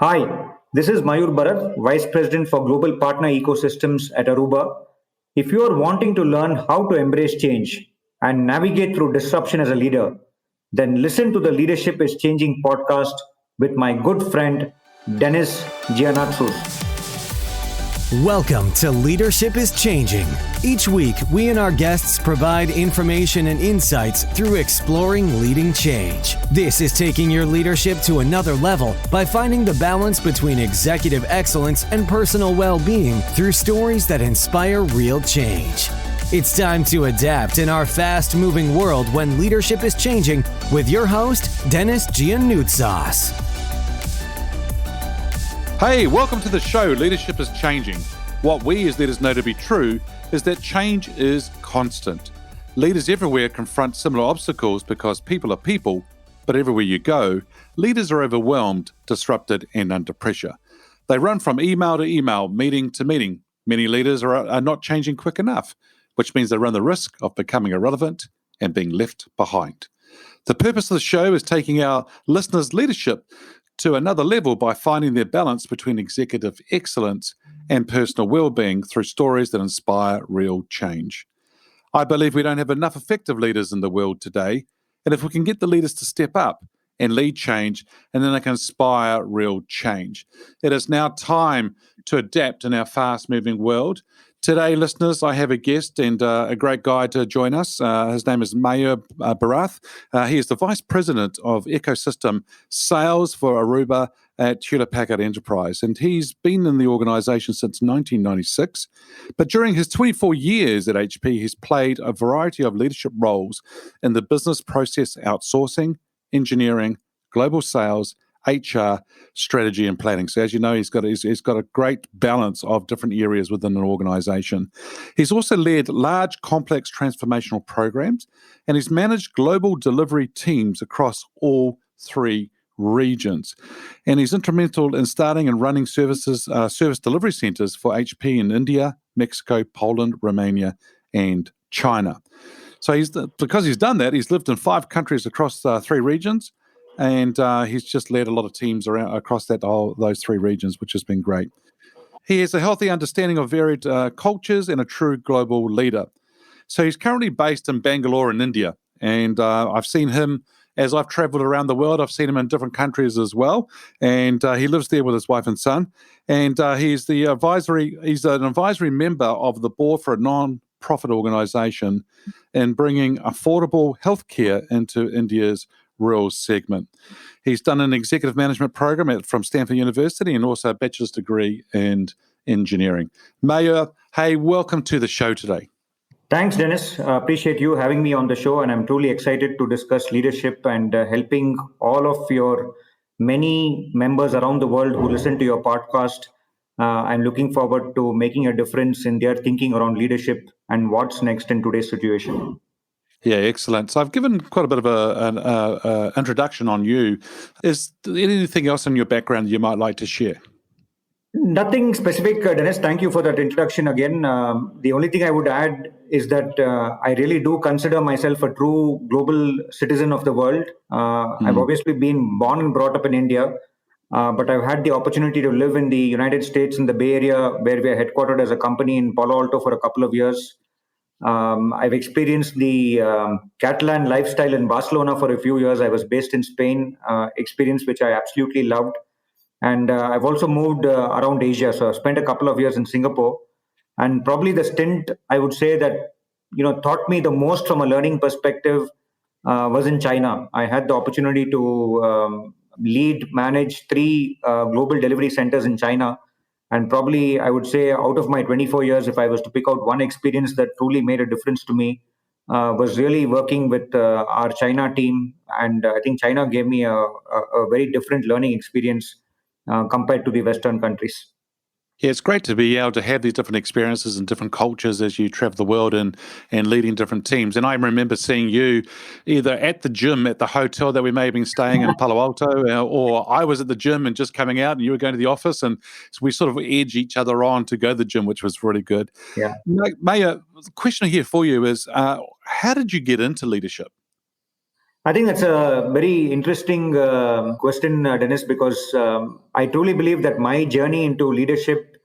Hi, this is Mayur Bharath, Vice President for Global Partner Ecosystems at Aruba. If you are wanting to learn how to embrace change and navigate through disruption as a leader, then listen to the Leadership is Changing podcast with my good friend Dennis Giannatsos. Welcome to Leadership is Changing. Each week, we and our guests provide information and insights through exploring leading change. This is taking your leadership to another level by finding the balance between executive excellence and personal well-being through stories that inspire real change. It's time to adapt in our fast-moving world when leadership is changing with your host, Dennis Giannatsos. Hey, welcome to the show, Leadership is Changing. What we as leaders know to be true is that change is constant. Leaders everywhere confront similar obstacles because people are people, but everywhere you go, leaders are overwhelmed, disrupted, and under pressure. They run from email to email, meeting to meeting. Many leaders are not changing quick enough, which means they run the risk of becoming irrelevant and being left behind. The purpose of the show is taking our listeners' leadership to another level by finding their balance between executive excellence and personal well-being through stories that inspire real change. I believe we don't have enough effective leaders in the world today, and if we can get the leaders to step up and lead change, and then they can inspire real change. It is now time to adapt in our fast-moving world. Today, listeners, I have a guest and a great guy to join us. His name is Mayur Bharath. He is the Vice President of Ecosystem Sales for Aruba at Hewlett Packard Enterprise, and he's been in the organization since 1996. But during his 24 years at HP, he's played a variety of leadership roles in the business process outsourcing, engineering, global sales, HR, strategy, and planning. So as you know, he's got a great balance of different areas within an organization. He's also led large, complex transformational programs, and he's managed global delivery teams across all three regions. And he's instrumental in starting and running service delivery centers for HP in India, Mexico, Poland, Romania, and China. So because he's done that, he's lived in 5 countries across 3 regions. And he's just led a lot of teams across those 3 regions, which has been great. He has a healthy understanding of varied cultures and a true global leader. So he's currently based in Bangalore in India. And I've seen him, as I've traveled around the world, I've seen him in different countries as well. And he lives there with his wife and son. And he's an advisory member of the board for a non-profit organization in bringing affordable healthcare into India's rural segment. He's done an executive management program from Stanford University and also a bachelor's degree in engineering. Mayur, hey, welcome to the show today. Thanks, Dennis. Appreciate you having me on the show, and I'm truly excited to discuss leadership and helping all of your many members around the world who listen to your podcast. I'm looking forward to making a difference in their thinking around leadership and what's next in today's situation. Yeah, excellent. So I've given quite a bit of an introduction on you. Is there anything else in your background you might like to share? Nothing specific, Dennis. Thank you for that introduction again. The only thing I would add is that I really do consider myself a true global citizen of the world. I've obviously been born and brought up in India, but I've had the opportunity to live in the United States in the Bay Area, where we are headquartered as a company in Palo Alto for a couple of years. I've experienced the Catalan lifestyle in Barcelona for a few years. I was based in Spain, experience which I absolutely loved. And I've also moved around Asia. So I've spent a couple of years in Singapore. And probably the stint, I would say that, taught me the most from a learning perspective was in China. I had the opportunity to manage 3 global delivery centers in China. And probably I would say out of my 24 years, if I was to pick out one experience that truly made a difference to me, was really working with our China team. And I think China gave me a very different learning experience compared to the Western countries. Yeah, it's great to be able to have these different experiences and different cultures as you travel the world and leading different teams. And I remember seeing you either at the gym at the hotel that we may have been staying in Palo Alto, or I was at the gym and just coming out and you were going to the office. And so we sort of edge each other on to go to the gym, which was really good. Yeah. Mayur, the question here for you is, how did you get into leadership? I think that's a very interesting question, Dennis, because I truly believe that my journey into leadership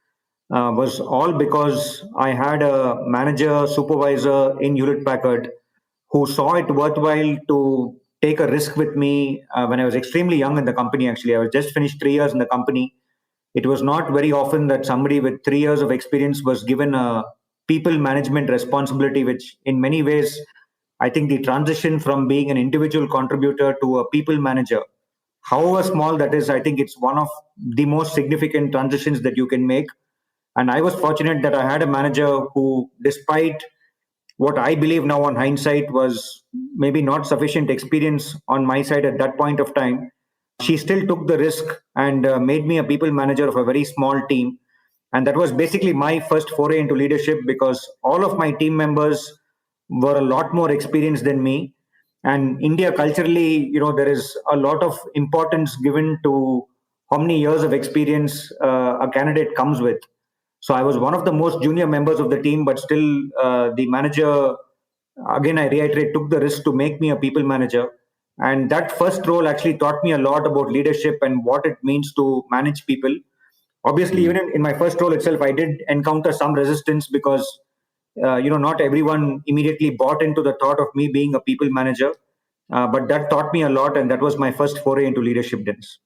was all because I had a manager, supervisor in Hewlett Packard who saw it worthwhile to take a risk with me when I was extremely young in the company. Actually, I was just finished 3 years in the company. It was not very often that somebody with 3 years of experience was given a people management responsibility, which in many ways, I think the transition from being an individual contributor to a people manager, however small that is, I think it's one of the most significant transitions that you can make. And I was fortunate that I had a manager who, despite what I believe now on hindsight was maybe not sufficient experience on my side at that point of time, she still took the risk and made me a people manager of a very small team. And that was basically my first foray into leadership because all of my team members were a lot more experienced than me. And India culturally, there is a lot of importance given to how many years of experience a candidate comes with. So I was one of the most junior members of the team, but still the manager, again, I reiterate, took the risk to make me a people manager. And that first role actually taught me a lot about leadership and what it means to manage people. Obviously, even in my first role itself, I did encounter some resistance because, not everyone immediately bought into the thought of me being a people manager. But that taught me a lot. And that was my first foray into leadership, Dennis.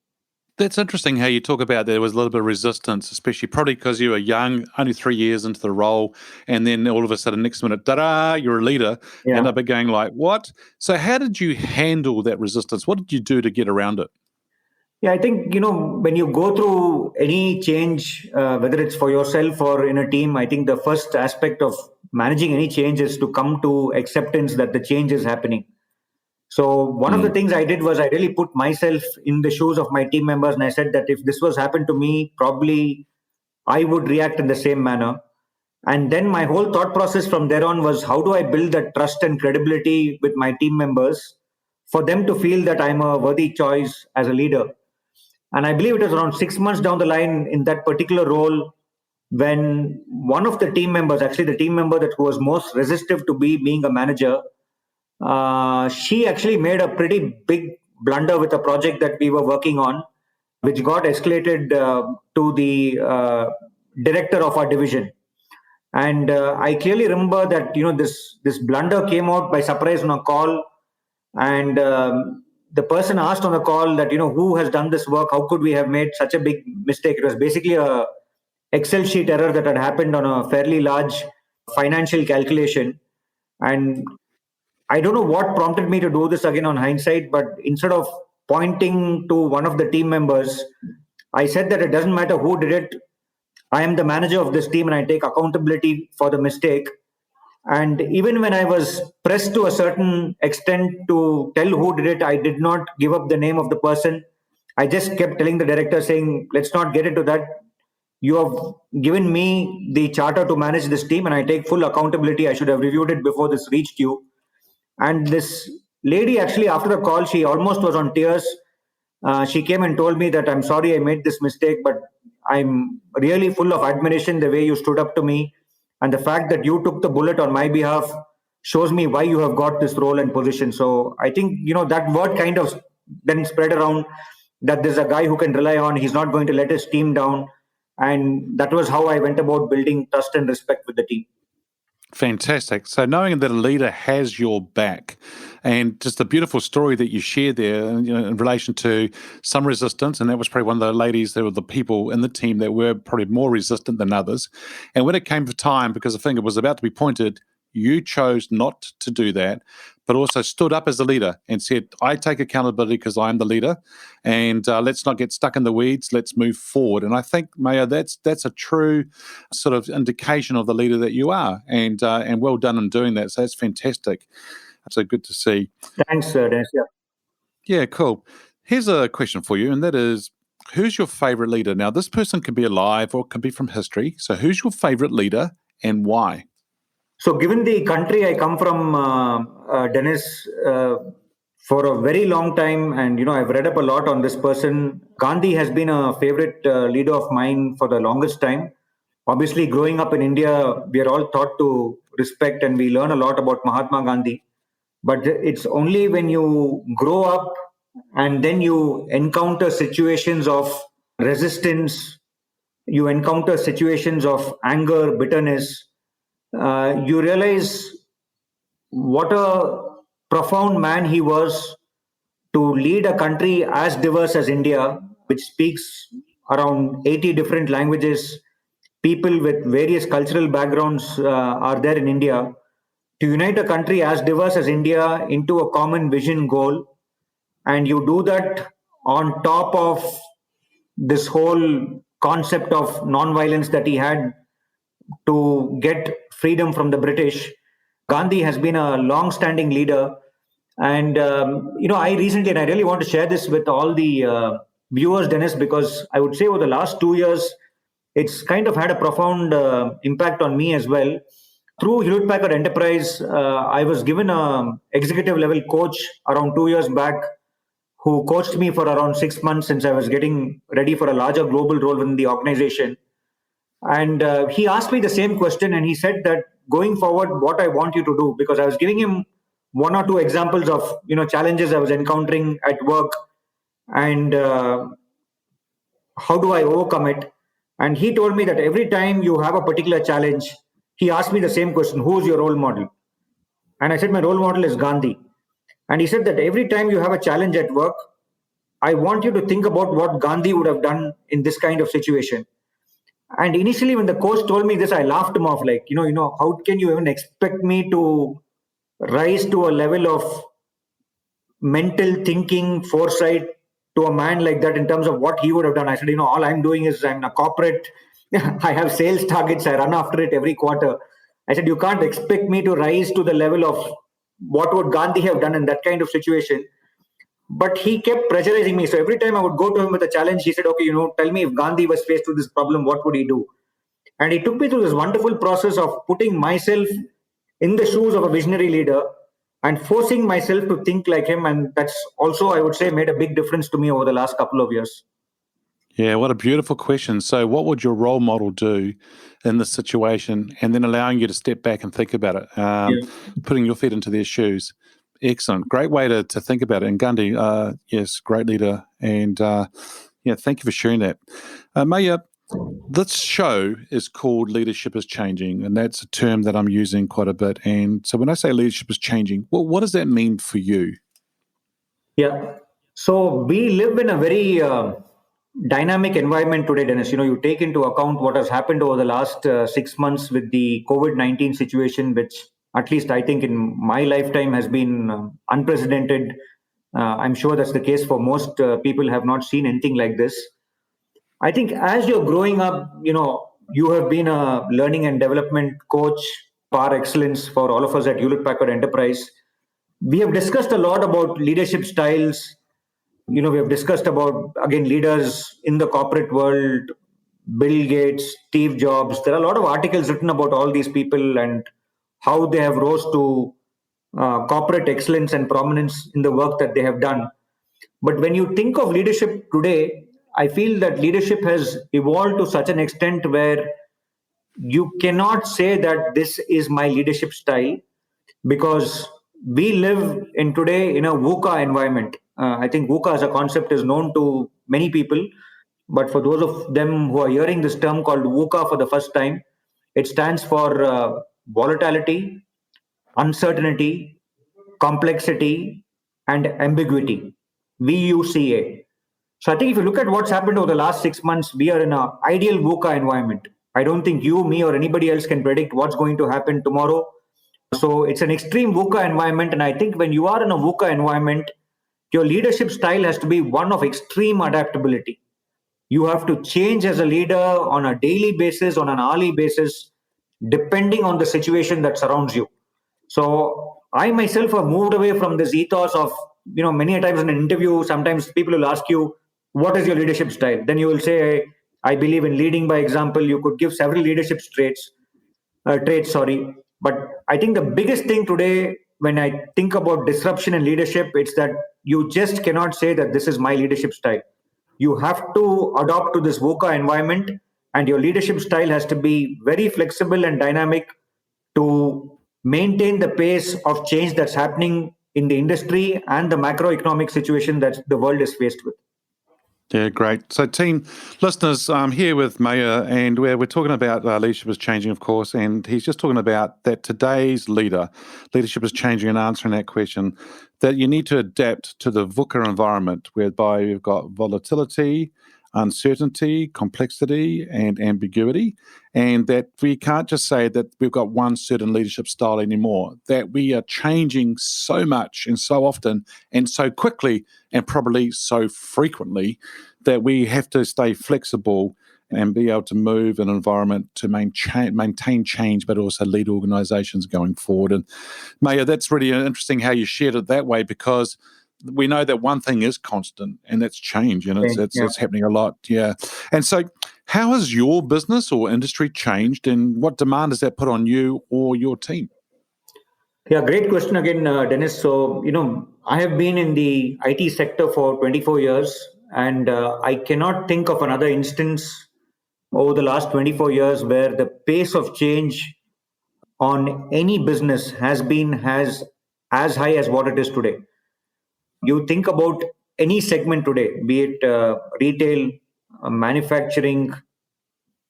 That's interesting how you talk about there was a little bit of resistance, especially probably because you were young, only 3 years into the role, and then all of a sudden, next minute, ta-da, you're a leader, and I've been going like, what? So how did you handle that resistance? What did you do to get around it? Yeah, I think, when you go through any change, whether it's for yourself or in a team, I think the first aspect of managing any change is to come to acceptance that the change is happening. So one of the things I did was I really put myself in the shoes of my team members. And I said that if this was happened to me, probably I would react in the same manner. And then my whole thought process from there on was how do I build that trust and credibility with my team members for them to feel that I'm a worthy choice as a leader. And I believe it was around 6 months down the line in that particular role when one of the team members, actually the team member that who was most resistive to being a manager, she actually made a pretty big blunder with a project that we were working on, which got escalated to the director of our division. And I clearly remember that this blunder came out by surprise on a call, and the person asked on the call that who has done this work? How could we have made such a big mistake? It was basically a Excel sheet error that had happened on a fairly large financial calculation, and I don't know what prompted me to do this again on hindsight, but instead of pointing to one of the team members, I said that it doesn't matter who did it. I am the manager of this team and I take accountability for the mistake. And even when I was pressed to a certain extent to tell who did it, I did not give up the name of the person. I just kept telling the director, saying, let's not get into that. You have given me the charter to manage this team and I take full accountability. I should have reviewed it before this reached you. And this lady, actually, after the call, she almost was on tears. She came and told me that I'm sorry I made this mistake, but I'm really full of admiration the way you stood up to me. And the fact that you took the bullet on my behalf shows me why you have got this role and position. So I think, that word kind of then spread around that there's a guy who can rely on. He's not going to let his team down. And that was how I went about building trust and respect with the team. Fantastic. So knowing that a leader has your back, and just the beautiful story that you shared there in relation to some resistance, and that was probably one of the ladies, there were the people in the team that were probably more resistant than others. And when it came for time, because the finger was about to be pointed, you chose not to do that, but also stood up as a leader and said, I take accountability because I'm the leader, and let's not get stuck in the weeds. Let's move forward. And I think, Mayur, that's a true sort of indication of the leader that you are, and well done in doing that. So that's fantastic. So good to see. Thanks, Dennis. Yeah, cool. Here's a question for you, and that is, who's your favorite leader? Now, this person can be alive or it can be from history. So who's your favorite leader and why? So, given the country I come from, Dennis, for a very long time, and I've read up a lot on this person. Gandhi has been a favorite leader of mine for the longest time. Obviously, growing up in India, we are all taught to respect and we learn a lot about Mahatma Gandhi. But it's only when you grow up and then you encounter situations of resistance, you encounter situations of anger, bitterness, you realize what a profound man he was to lead a country as diverse as India, which speaks around 80 different languages. People with various cultural backgrounds are there in India. To unite a country as diverse as India into a common vision goal, and you do that on top of this whole concept of non-violence that he had to get freedom from the British. Gandhi has been a long-standing leader, and I recently, and I really want to share this with all the viewers, Dennis, because I would say over the last 2 years, it's kind of had a profound impact on me as well. Through Hewlett Packard Enterprise, I was given a executive level coach around 2 years back, who coached me for around 6 months since I was getting ready for a larger global role within the organization. And he asked me the same question, and he said that going forward, what I want you to do, because I was giving him one or two examples of challenges I was encountering at work, and how do I overcome it. And he told me that every time you have a particular challenge, he asked me the same question: who's your role model? And I said, my role model is Gandhi. And he said that every time you have a challenge at work, I want you to think about what Gandhi would have done in this kind of situation. And initially, when the coach told me this, I laughed him off, like, how can you even expect me to rise to a level of mental thinking, foresight to a man like that in terms of what he would have done? I said, all I'm doing is I'm a corporate. I have sales targets. I run after it every quarter. I said, you can't expect me to rise to the level of what would Gandhi have done in that kind of situation. But he kept pressurizing me. So every time I would go to him with a challenge, he said, okay, tell me, if Gandhi was faced with this problem, what would he do? And he took me through this wonderful process of putting myself in the shoes of a visionary leader and forcing myself to think like him. And that's also, I would say, made a big difference to me over the last couple of years. Yeah, what a beautiful question. So, what would your role model do in this situation? And then allowing you to step back and think about it, putting your feet into their shoes. Excellent. Great way to think about it. And Gandhi, yes, great leader. And thank you for sharing that. Mayur, this show is called Leadership is Changing, and that's a term that I'm using quite a bit. And so when I say leadership is changing, well, what does that mean for you? Yeah. So we live in a very dynamic environment today, Dennis. You take into account what has happened over the last 6 months with the COVID-19 situation, which at least I think in my lifetime has been unprecedented. I'm sure that's the case for most people. Have not seen anything like this. I think as you're growing up, you have been a learning and development coach par excellence for all of us at Hewlett Packard Enterprise. We have discussed a lot about leadership styles. We have discussed about, again, leaders in the corporate world, Bill Gates, Steve Jobs. There are a lot of articles written about all these people and how they have rose to corporate excellence and prominence in the work that they have done. But when you think of leadership today, I feel that leadership has evolved to such an extent where you cannot say that this is my leadership style, because we live in today in a VUCA environment. I think VUCA as a concept is known to many people, but for those of them who are hearing this term called VUCA for the first time, it stands for volatility, uncertainty, complexity, and ambiguity. VUCA. So I think if you look at what's happened over the last 6 months, we are in an ideal VUCA environment. I don't think you, me, or anybody else can predict what's going to happen tomorrow. So it's an extreme VUCA environment. And I think when you are in a VUCA environment, your leadership style has to be one of extreme adaptability. You have to change as a leader on a daily basis, on an hourly basis, depending on the situation that surrounds you. So I myself have moved away from this ethos of, many a times in an interview, sometimes people will ask you, what is your leadership style? Then you will say, I believe in leading by example. You could give several leadership traits, sorry. But I think the biggest thing today, when I think about disruption in leadership, it's that you just cannot say that this is my leadership style. You have to adopt to this VUCA environment, and your leadership style has to be very flexible and dynamic to maintain the pace of change that's happening in the industry and the macroeconomic situation that the world is faced with. Yeah, great. So, team listeners, I'm here with Mayur, and we're talking about leadership is changing, of course, and he's just talking about that today's leadership is changing, and answering that question, that you need to adapt to the VUCA environment, whereby you've got volatility, uncertainty, complexity, and ambiguity, and that we can't just say that we've got one certain leadership style anymore, that we are changing so much and so often and so quickly and probably so frequently that we have to stay flexible and be able to move an environment to maintain change, but also lead organizations going forward. And Mayur, that's really interesting how you shared it that way, because we know that one thing is constant, and that's change, and it's happening a lot. Yeah. And so how has your business or industry changed, and what demand does that put on you or your team? Yeah, great question again, Dennis. So, I have been in the IT sector for 24 years, and I cannot think of another instance over the last 24 years where the pace of change on any business has been as high as what it is today. You think about any segment today, be it retail, manufacturing,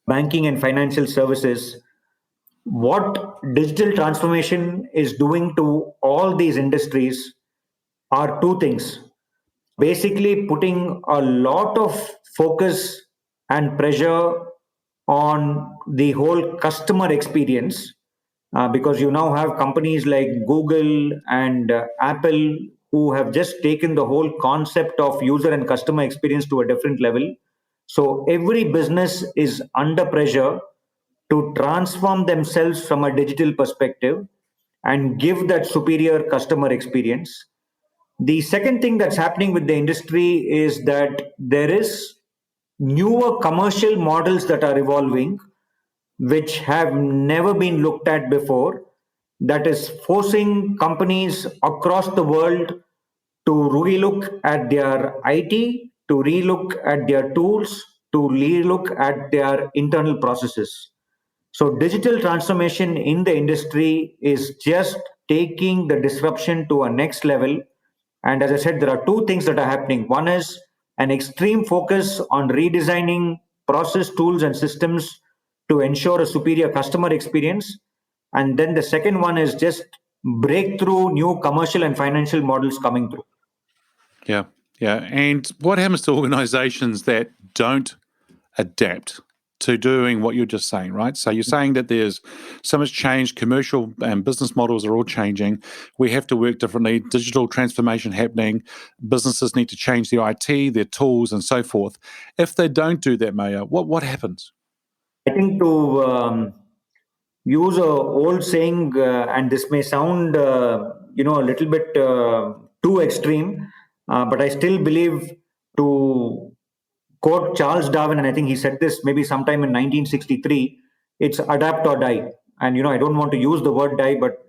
banking, and financial services. What digital transformation is doing to all these industries are two things. Basically, putting a lot of focus and pressure on the whole customer experience, because you now have companies like Google and Apple who have just taken the whole concept of user and customer experience to a different level. So every business is under pressure to transform themselves from a digital perspective and give that superior customer experience. The second thing that's happening with the industry is that there is newer commercial models that are evolving, which have never been looked at before, that is forcing companies across the world to relook at their IT, to relook at their tools, to relook at their internal processes. So digital transformation in the industry is just taking the disruption to a next level. And as I said, there are two things that are happening. One is an extreme focus on redesigning process, tools, and systems to ensure a superior customer experience. And then the second one is just breakthrough new commercial and financial models coming through. Yeah, yeah. And what happens to organizations that don't adapt to doing what you're just saying, right? So you're saying that there's so much change, commercial and business models are all changing. We have to work differently, digital transformation happening, businesses need to change their IT, their tools, and so forth. If they don't do that, Mayur, what happens? I think to use a old saying, and this may sound, a little bit too extreme, but I still believe, to quote Charles Darwin, and I think he said this maybe sometime in 1963, it's adapt or die. And, I don't want to use the word die, but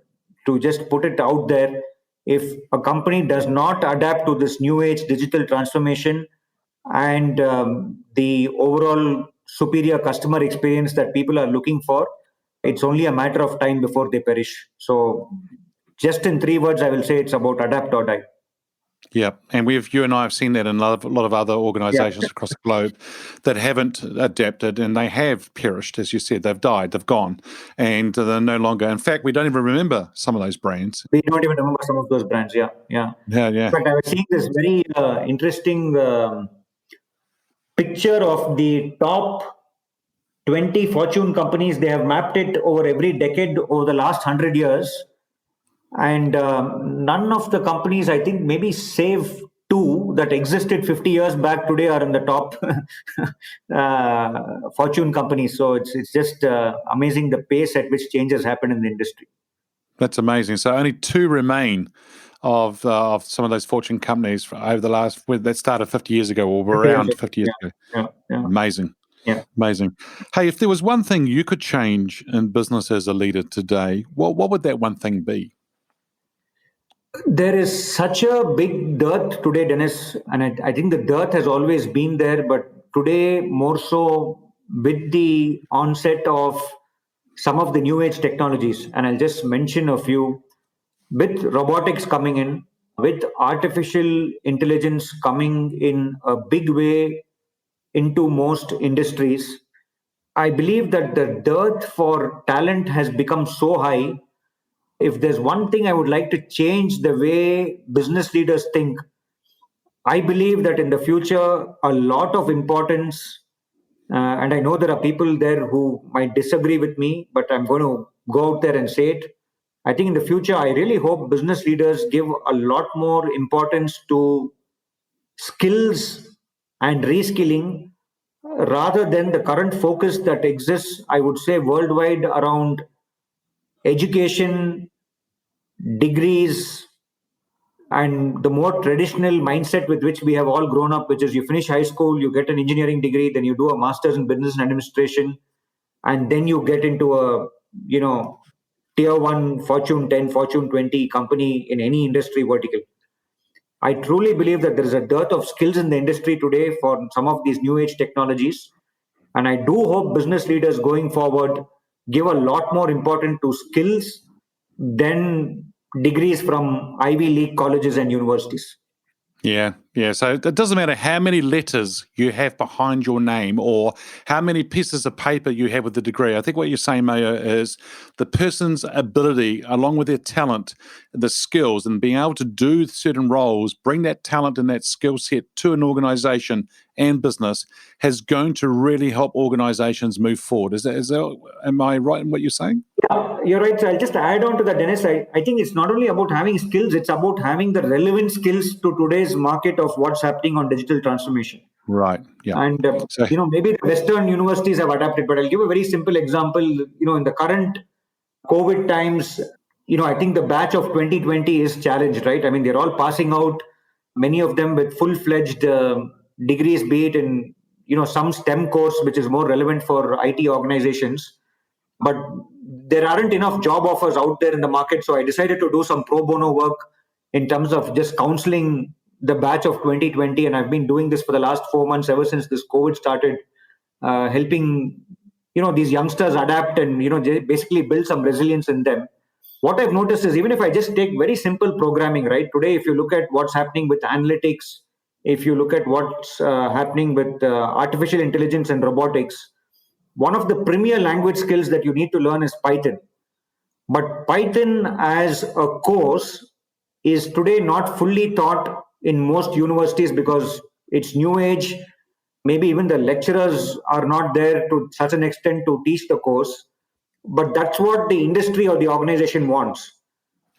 to just put it out there, if a company does not adapt to this new age digital transformation and the overall superior customer experience that people are looking for, it's only a matter of time before they perish. So, just in 3 words, I will say it's about adapt or die. Yeah, and you and I have seen that in a lot of other organizations across the globe that haven't adapted, and they have perished, as you said. They've died, they've gone, and they're no longer. In fact, we don't even remember some of those brands. We don't even remember some of those brands, yeah. Yeah. In fact, I was seeing this very interesting picture of the top 20 Fortune companies. They have mapped it over every decade over the last 100 years. And none of the companies, I think maybe save two that existed 50 years back, today are in the top Fortune companies. So it's just amazing the pace at which changes happen in the industry. That's amazing. So only two remain of some of those Fortune companies over the last, that started 50 years ago, or were around 50 years ago. Yeah. Amazing. Yeah. Amazing. Hey, if there was one thing you could change in business as a leader today, what would that one thing be? There is such a big dearth today, Dennis, and I think the dearth has always been there, but today more so with the onset of some of the new age technologies, and I'll just mention a few. With robotics coming in, with artificial intelligence coming in a big way into most industries, I believe that the dearth for talent has become so high. If there's one thing I would like to change the way business leaders think, I believe that in the future, a lot of importance, and I know there are people there who might disagree with me, but I'm going to go out there and say it. I think in the future, I really hope business leaders give a lot more importance to skills and reskilling rather than the current focus that exists, I would say, worldwide around education, degrees, and the more traditional mindset with which we have all grown up, which is you finish high school, you get an engineering degree, then you do a master's in business and administration, and then you get into a, tier 1 Fortune 10, Fortune 20 company in any industry vertical. I truly believe that there is a dearth of skills in the industry today for some of these new age technologies. And I do hope business leaders going forward give a lot more importance to skills than degrees from Ivy League colleges and universities. Yeah. So it doesn't matter how many letters you have behind your name or how many pieces of paper you have with the degree. I think what you're saying, Mayur, is the person's ability, along with their talent, the skills, and being able to do certain roles, bring that talent and that skill set to an organization and business is going to really help organizations move forward. Am I right in what you're saying? Yeah, you're right. So I'll just add on to that, Dennis. I think it's not only about having skills, it's about having the relevant skills to today's market of what's happening on digital transformation. Right. Yeah. And, maybe the Western universities have adapted, but I'll give a very simple example. In the current COVID times, I think the batch of 2020 is challenged, right? I mean, they're all passing out, many of them with full-fledged degrees, be it in, some STEM course, which is more relevant for IT organizations. But there aren't enough job offers out there in the market. So I decided to do some pro bono work in terms of just counseling the batch of 2020. And I've been doing this for the last 4 months, ever since this COVID started, helping, these youngsters adapt and, basically build some resilience in them. What I've noticed is even if I just take very simple programming, right? Today, if you look at what's happening with analytics, if you look at what's happening with artificial intelligence and robotics, one of the premier language skills that you need to learn is Python. But Python as a course is today not fully taught in most universities because it's new age. Maybe even the lecturers are not there to such an extent to teach the course. But that's what the industry or the organization wants.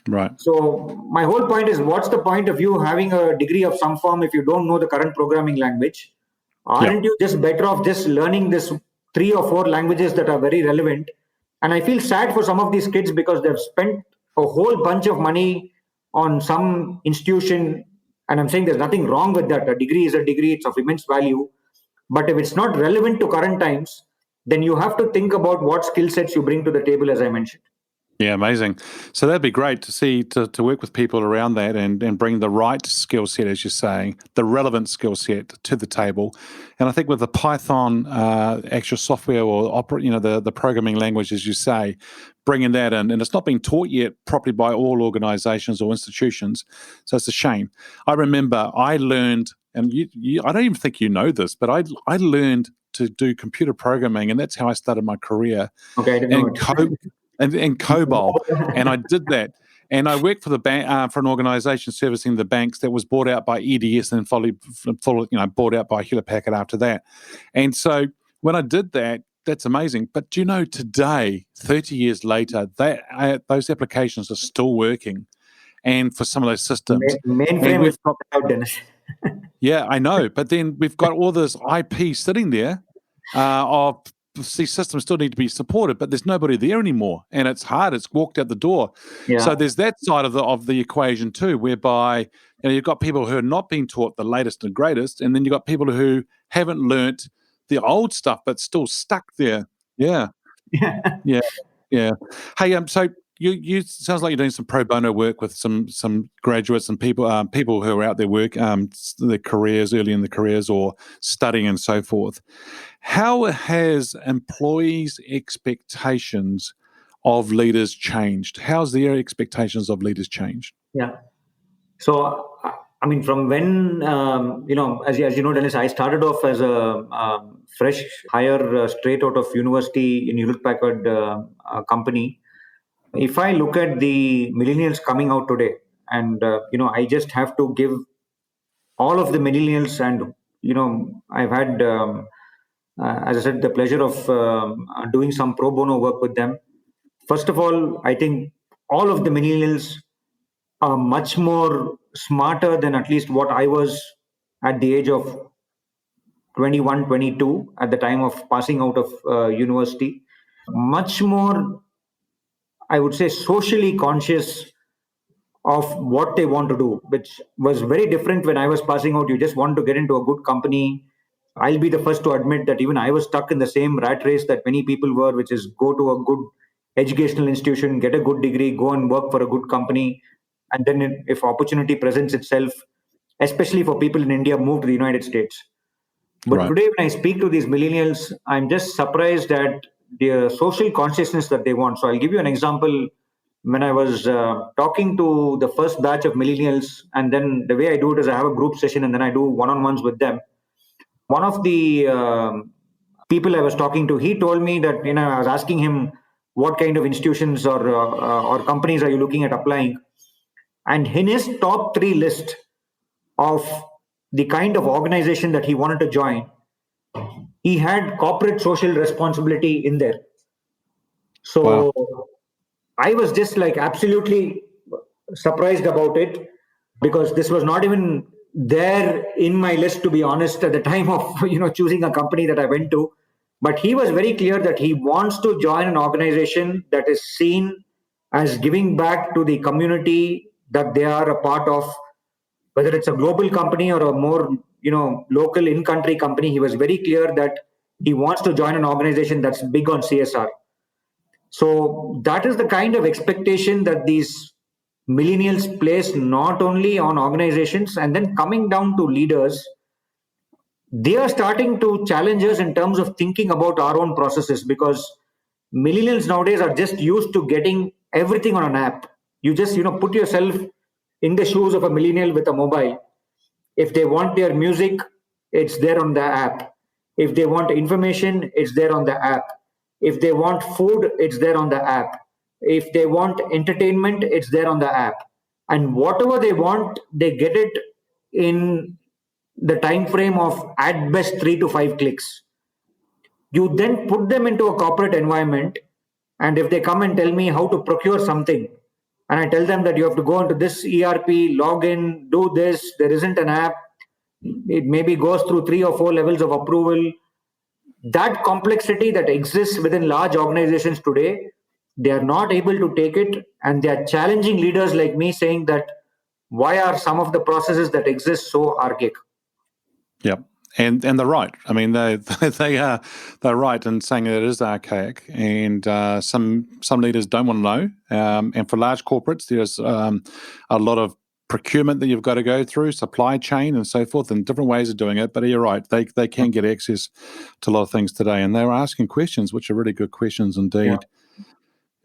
Right. So my whole point is, what's the point of you having a degree of some form if you don't know the current programming language? Aren't you just better off just learning this 3 or 4 languages that are very relevant? And I feel sad for some of these kids because they've spent a whole bunch of money on some institution. And I'm saying there's nothing wrong with that. A degree is a degree, it's of immense value. But if it's not relevant to current times, then you have to think about what skill sets you bring to the table, as I mentioned. Yeah, amazing. So that'd be great to see, to work with people around that and bring the right skill set, as you're saying, the relevant skill set to the table. And I think with the Python actual software or the programming language, as you say, bringing that in, and it's not being taught yet properly by all organizations or institutions. So it's a shame. I remember I learned, and I don't even think you know this, but I learned to do computer programming, and that's how I started my career. Okay, I didn't know. And COBOL, and I did that. And I worked for the bank for an organization servicing the banks that was bought out by EDS and then bought out by Hewlett Packard after that. And so when I did that, that's amazing. But do you know, today, 30 years later, those applications are still working, and for some of those systems, mainframe is not out, Dennis. Yeah, I know. But then we've got all this IP sitting there of these systems still need to be supported, but there's nobody there anymore, and it's hard. It's walked out the door. Yeah. So there's that side of the equation too, whereby you've got people who are not being taught the latest and greatest, and then you've got people who haven't learnt the old stuff but still stuck there. Yeah. Hey, so You sounds like you're doing some pro bono work with some graduates and people who are out there their careers early in their careers or studying and so forth. How has employees' expectations of leaders changed? How's their expectations of leaders changed? Yeah. So, I mean, from when, as you know, Dennis, I started off as a fresh hire straight out of university in Hewlett Packard company. If I look at the millennials coming out today, and, I just have to give all of the millennials, and, I've had, as I said, the pleasure of doing some pro bono work with them. First of all, I think all of the millennials are much more smarter than at least what I was at the age of 21, 22 at the time of passing out of university. Much more, I would say, socially conscious of what they want to do, which was very different when I was passing out. You just want to get into a good company. I'll be the first to admit that even I was stuck in the same rat race that many people were, which is go to a good educational institution, get a good degree, go and work for a good company. And then if opportunity presents itself, especially for people in India, move to the United States. But Right. today, when I speak to these millennials, I'm just surprised at the social consciousness that they want. So I'll give you an example. When I was talking to the first batch of millennials, and then the way I do it is I have a group session and then I do one-on-ones with them. One of the people I was talking to, he told me that, I was asking him what kind of institutions or companies are you looking at applying, and in his top 3 list of the kind of organization that he wanted to join, he had corporate social responsibility in there. So Wow. I was just like absolutely surprised about it, because this was not even there in my list, to be honest, at the time of choosing a company that I went to. But he was very clear that he wants to join an organization that is seen as giving back to the community that they are a part of, whether it's a global company or a more local in-country company. He was very clear that he wants to join an organization that's big on CSR. So that is the kind of expectation that these millennials place not only on organizations, and then coming down to leaders, they are starting to challenge us in terms of thinking about our own processes, because millennials nowadays are just used to getting everything on an app. You just put yourself in the shoes of a millennial with a mobile. If they want their music, it's there on the app. If they want information, it's there on the app. If they want food, it's there on the app. If they want entertainment, it's there on the app. And whatever they want, they get it in the time frame of at best 3 to 5 clicks. You then put them into a corporate environment, and if they come and tell me how to procure something, and I tell them that you have to go into this ERP, log in, do this, there isn't an app, it maybe goes through 3 or 4 levels of approval. That complexity that exists within large organizations today, they are not able to take it, and they are challenging leaders like me, saying that why are some of the processes that exist so archaic? Yep. And they're right. I mean, they're right in saying that it is archaic, and some leaders don't want to know. And for large corporates, there's a lot of procurement that you've got to go through, supply chain, and so forth, and different ways of doing it. But you're right; they can get access to a lot of things today, and they're asking questions, which are really good questions indeed. Yeah.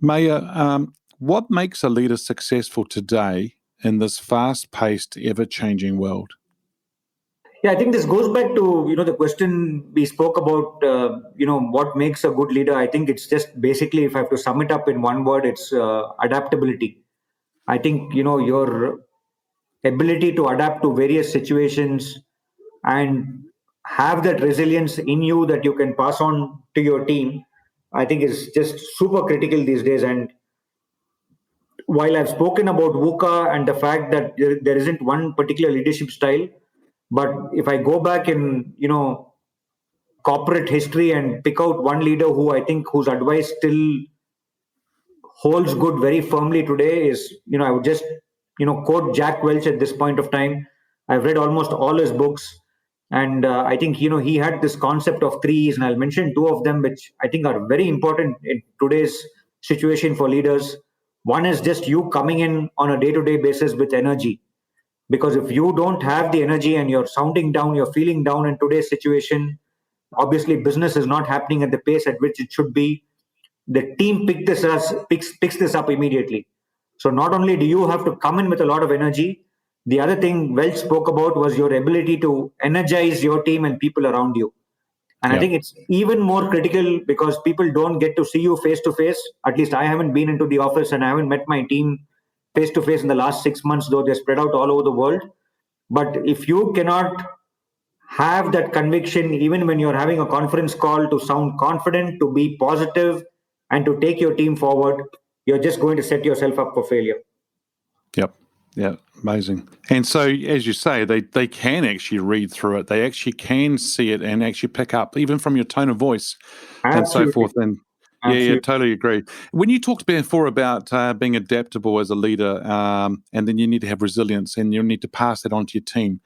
Mayur, what makes a leader successful today in this fast-paced, ever-changing world? Yeah, I think this goes back to the question we spoke about. What makes a good leader? I think it's just basically, if I have to sum it up in one word, it's adaptability. I think your ability to adapt to various situations and have that resilience in you that you can pass on to your team, I think is just super critical these days. And while I've spoken about VUCA and the fact that there isn't one particular leadership style, but if I go back in corporate history and pick out one leader who I think whose advice still holds good very firmly today, is I would just quote Jack Welch at this point of time. I've read almost all his books, and I think he had this concept of 3 E's, and I'll mention 2 of them which I think are very important in today's situation for leaders. One is just you coming in on a day-to-day basis with energy. Because if you don't have the energy and you're sounding down, you're feeling down in today's situation, obviously business is not happening at the pace at which it should be. The team picks this up immediately. So not only do you have to come in with a lot of energy, the other thing Welch spoke about was your ability to energize your team and people around you. And I Yeah. think it's even more critical because people don't get to see you face to face. At least I haven't been into the office and I haven't met my team face to face in the last 6 months, though they're spread out all over the world. But if you cannot have that conviction, even when you're having a conference call, to sound confident, to be positive, and to take your team forward, you're just going to set yourself up for failure. Yep. Yeah. Amazing. And so, as you say, they can actually read through it. They actually can see it and actually pick up, even from your tone of voice and so Absolutely. forth. And yeah, Absolutely. totally agree. When you talked before about being adaptable as a leader, and then you need to have resilience and you need to pass that on to your team.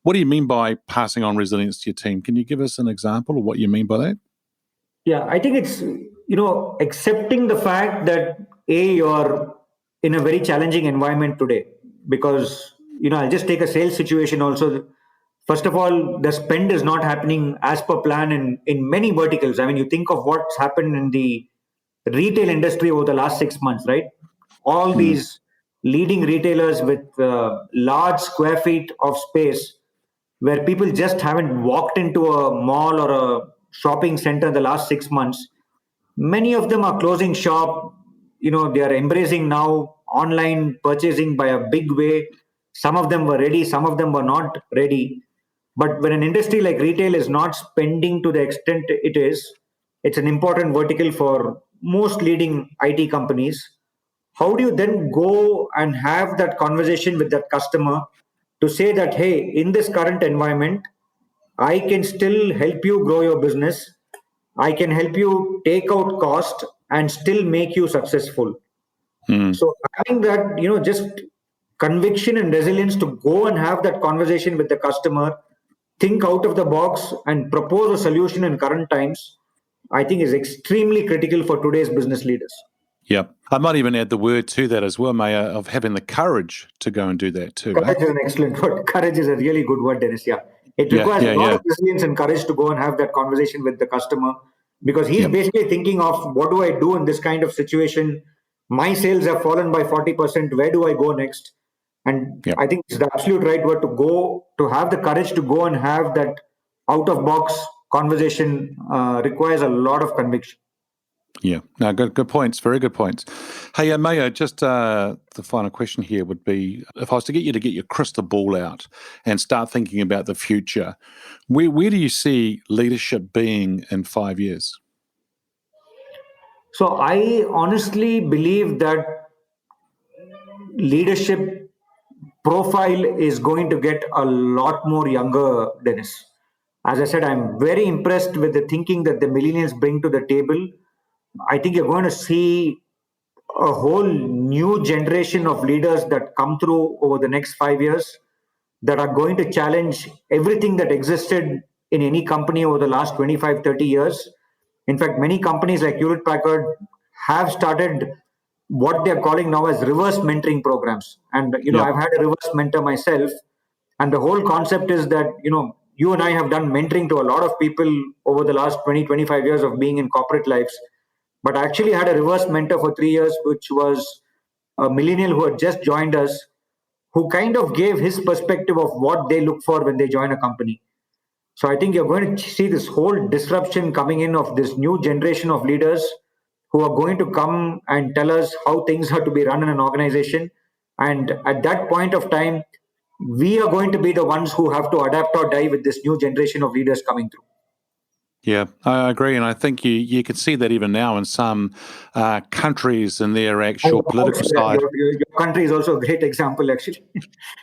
What do you mean by passing on resilience to your team? Can you give us an example of what you mean by that? Yeah, I think it's, accepting the fact that you're in a very challenging environment today. Because, I'll just take a sales situation also. First of all, the spend is not happening as per plan in many verticals. I mean, you think of what's happened in the retail industry over the last 6 months, right? All these leading retailers with large square feet of space where people just haven't walked into a mall or a shopping center in the last 6 months. Many of them are closing shop. They are embracing now online purchasing by a big way. Some of them were ready, some of them were not ready. But when an industry like retail is not spending to the extent it is, it's an important vertical for most leading IT companies. How do you then go and have that conversation with that customer to say that, hey, in this current environment, I can still help you grow your business. I can help you take out cost and still make you successful. So having that, just conviction and resilience to go and have that conversation with the customer, think out of the box and propose a solution in current times, I think is extremely critical for today's business leaders. Yeah. I might even add the word to that as well, Maya, of having the courage to go and do that too. Courage is an excellent word. Courage is a really good word, Dennis. Yeah. It requires a lot of resilience and courage to go and have that conversation with the customer, because he's basically thinking of, what do I do in this kind of situation? My sales have fallen by 40%. Where do I go next? And I think it's the absolute right word to have the courage to go and have that out of box conversation requires a lot of conviction. Yeah, no, good points. Very good points. Hey, Maya, just the final question here would be, if I was to get you to get your crystal ball out and start thinking about the future, where do you see leadership being in 5 years? So I honestly believe that leadership profile is going to get a lot more younger, Dennis. As I said, I'm very impressed with the thinking that the millennials bring to the table. I think you're going to see a whole new generation of leaders that come through over the next 5 years that are going to challenge everything that existed in any company over the last 25, 30 years. In fact, many companies like Hewlett Packard have started what they're calling now as reverse mentoring programs. And, I've had a reverse mentor myself. And the whole concept is that, you and I have done mentoring to a lot of people over the last 20, 25 years of being in corporate lives. But I actually had a reverse mentor for 3 years, which was a millennial who had just joined us, who kind of gave his perspective of what they look for when they join a company. So I think you're going to see this whole disruption coming in of this new generation of leaders who are going to come and tell us how things are to be run in an organization. And at that point of time, we are going to be the ones who have to adapt or die with this new generation of leaders coming through. Yeah, I agree. And I think you can see that even now in some countries and their actual political side. Your country is also a great example, actually.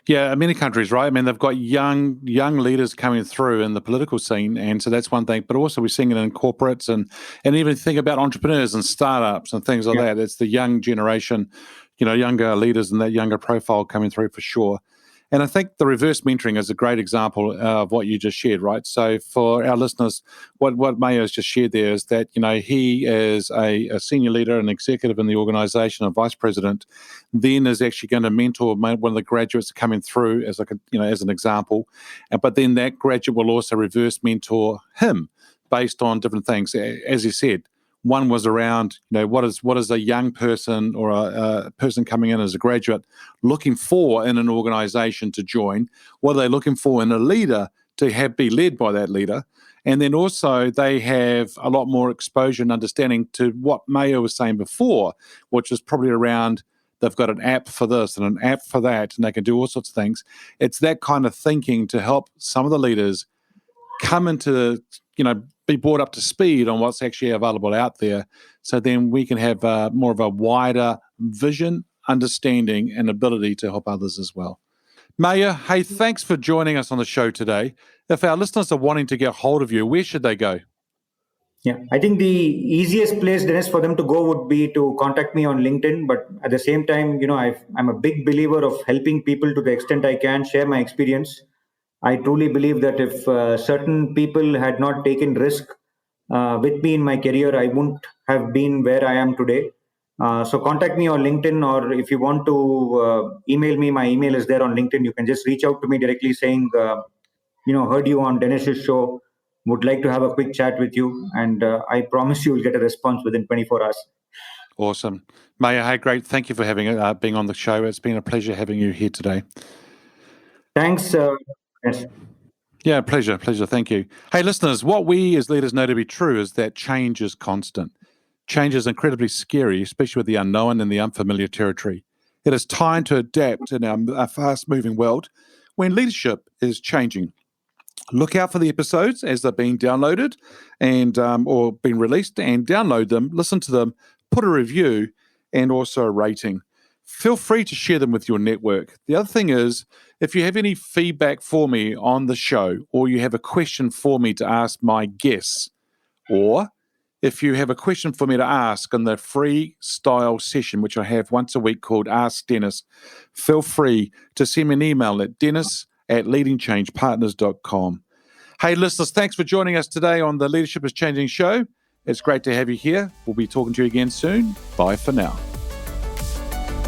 Yeah, many countries, right? I mean, they've got young leaders coming through in the political scene, and so that's one thing. But also, we're seeing it in corporates, and even think about entrepreneurs and startups and things like that. It's the young generation, younger leaders and that younger profile coming through for sure. And I think the reverse mentoring is a great example of what you just shared, right? So for our listeners, what Mayur has just shared there is that, he is a senior leader, an executive in the organization, a vice president, then is actually going to mentor one of the graduates coming through as as an example. But then that graduate will also reverse mentor him based on different things. As you said, one was around, what is a young person or a person coming in as a graduate looking for in an organization to join? What are they looking for in a leader to be led by that leader? And then also they have a lot more exposure and understanding to what Mayur was saying before, which is probably around they've got an app for this and an app for that, and they can do all sorts of things. It's that kind of thinking to help some of the leaders come into, be brought up to speed on what's actually available out there. So then we can have more of a wider vision, understanding, and ability to help others as well. Mayur, hey, thanks for joining us on the show today. If our listeners are wanting to get hold of you, where should they go? Yeah, I think the easiest place, Dennis, for them to go would be to contact me on LinkedIn. But at the same time, I'm a big believer of helping people to the extent I can, share my experience. I truly believe that if certain people had not taken risk with me in my career, I wouldn't have been where I am today. So contact me on LinkedIn, or if you want to email me, my email is there on LinkedIn. You can just reach out to me directly saying, heard you on Dennis's show, would like to have a quick chat with you. And I promise you will get a response within 24 hours. Awesome. Mayur, hey, great. Thank you for being on the show. It's been a pleasure having you here today. Thanks. Yes. Yeah, pleasure. Thank you. Hey, listeners, what we as leaders know to be true is that change is constant. Change is incredibly scary, especially with the unknown and the unfamiliar territory. It is time to adapt in our fast-moving world when leadership is changing. Look out for the episodes as they're being downloaded and or being released, and download them, listen to them, put a review, and also a rating. Feel free to share them with your network. The other thing is, if you have any feedback for me on the show, or you have a question for me to ask my guests, or if you have a question for me to ask in the freestyle session, which I have once a week called Ask Dennis, feel free to send me an email at dennis@leadingchangepartners.com. Hey, listeners, thanks for joining us today on the Leadership is Changing show. It's great to have you here. We'll be talking to you again soon. Bye for now.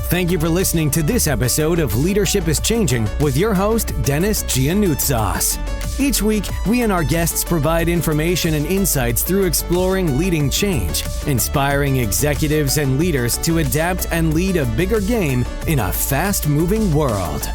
Thank you for listening to this episode of Leadership is Changing with your host, Dennis Giannoutsas. Each week, we and our guests provide information and insights through exploring leading change, inspiring executives and leaders to adapt and lead a bigger game in a fast-moving world.